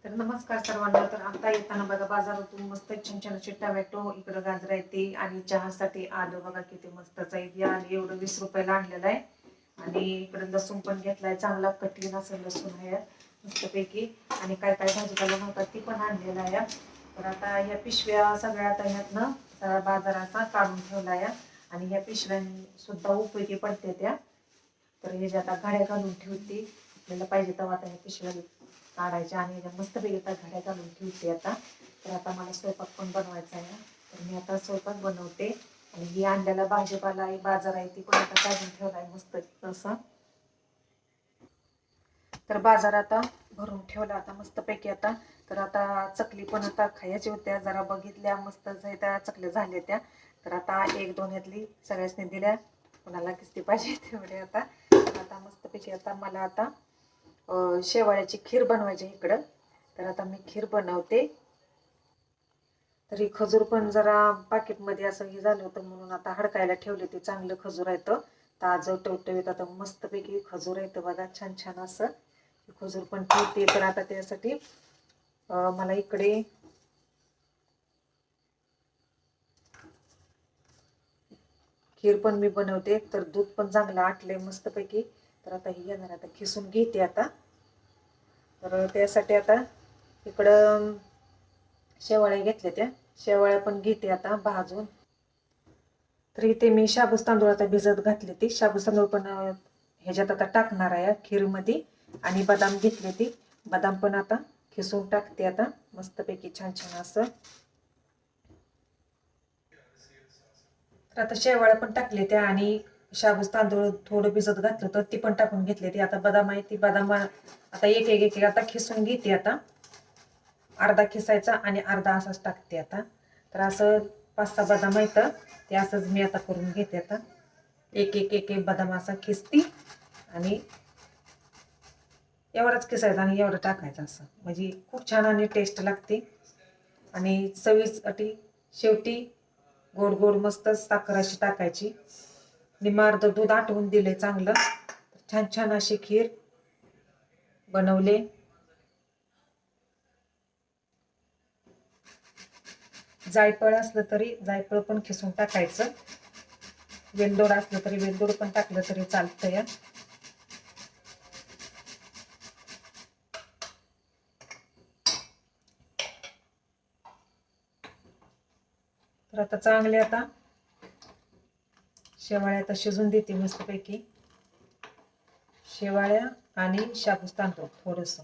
तर नमस्कार सर्वांना. तर आता येताना बघा बाजारातून मस्त छान छान असे टोमॅटो, इकडं गाजर येते आणि चहासाठी आलं बघा किती मस्तच आहे. आणि एवढं 20 रुपयाला आणलेलं आहे. आणि इकडं लसूण पण घेतलाय, चांगला कठीण असं लसूण आहे मस्तपैकी. आणि काय काय भाजीपाला नव्हता ती पण आणलेला आहे. तर आता ह्या पिशव्या सगळ्या आता ह्यातनं सगळा बाजाराचा काढून ठेवला आहे. आणि ह्या पिशव्या सुद्धा उपयोगी पडते त्या. तर हे जे आता घड्या घालून ठेवते, आपल्याला पाहिजे तेव्हा आता ह्या पिशव्या काढायच्या आणि मस्तपैकी आता घड्या घालून ठेवते आता. तर आता मला स्वयंपाक पण बनवायचा आहे. तर मी आता स्वयंपाक बनवते. आणि ही आणलेला भाजीपाला आहे, बाजार आहे, ती पण आता काढून ठेवलाय मस्त तसं. तर बाजार आता भरून ठेवला आता मस्तपैकी आता. तर आता चकली पण आता खायची होत्या, जरा बघितल्या मस्त त्या चकल्या झाल्या त्या. तर आता एक दोन यातली सगळ्यांनी दिल्या, कोणाला किती पाहिजे तेवढे आता. आता मस्तपैकी आता मला आता शेवाळ्याची खीर बनवायची इकडं. तर आता मी खीर बनवते. तरी खजूर पण जरा पाकिटमध्ये असं हे झालं होतं म्हणून आता हडकायला ठेवले. ते चांगलं खजूर आहे, ताजं टवटवीत आता मस्तपैकी खजूर आहे बघा, छान छान असं खजूर पण ठेवते. तर आता त्यासाठी मला इकडे खीर पण मी बनवते. तर दूध पण चांगलं आटले मस्तपैकी. तर आता ही घेणार, आता खिसून घेते आता. तर त्यासाठी आता इकडं शेवाळ्या घेतल्या, त्या शेवाळ्या पण घेते आता भाजून. तर इथे मी शाबूस तांदूळ आता भिजत घातले. ती शाबूस तांदूळ पण ह्याच्यात आता टाकणार आहे खीरमध्ये. आणि बदाम घेतले, ती बदाम पण आता खिसून टाकते आता मस्तपैकी छान छान असं. तर आता शेवाळ्या पण टाकले त्या आणि शाबूस तांदूळ थोडं भिजत घातलं तर ती पण टाकून घेतली. ती आता बदाम आहे, ती बदाम आता एक एक एक आता खिसून घेते आता. अर्धा खिसायचा आणि अर्धा असाच टाकते आता. तर असं 5-6 बदाम आहेत, ते असंच मी आता करून घेते आता. एक एक एक एक बदाम असा खिसती आणि एवढाच खिसायचा आणि एवढं टाकायचं असं, म्हणजे खूप छान आणि टेस्ट लागते. आणि चवीसाठी शेवटी गोड गोड मस्त साखर अशी टाकायची. निम्म अर्ध दूध आटवून दिले चांगलं. छान छान अशी खीर बनवले. जायफळ असलं तरी जायफळ पण खिसून टाकायचं. वेलदोड असलं तरी वेलदोड पण टाकलं तरी चालतं या. तर आता चांगले आता शेवाळ्या आता शिजून देते मस्तपैकी. शेवाळ्या आणि शाबूस तांदूळ थोडंसं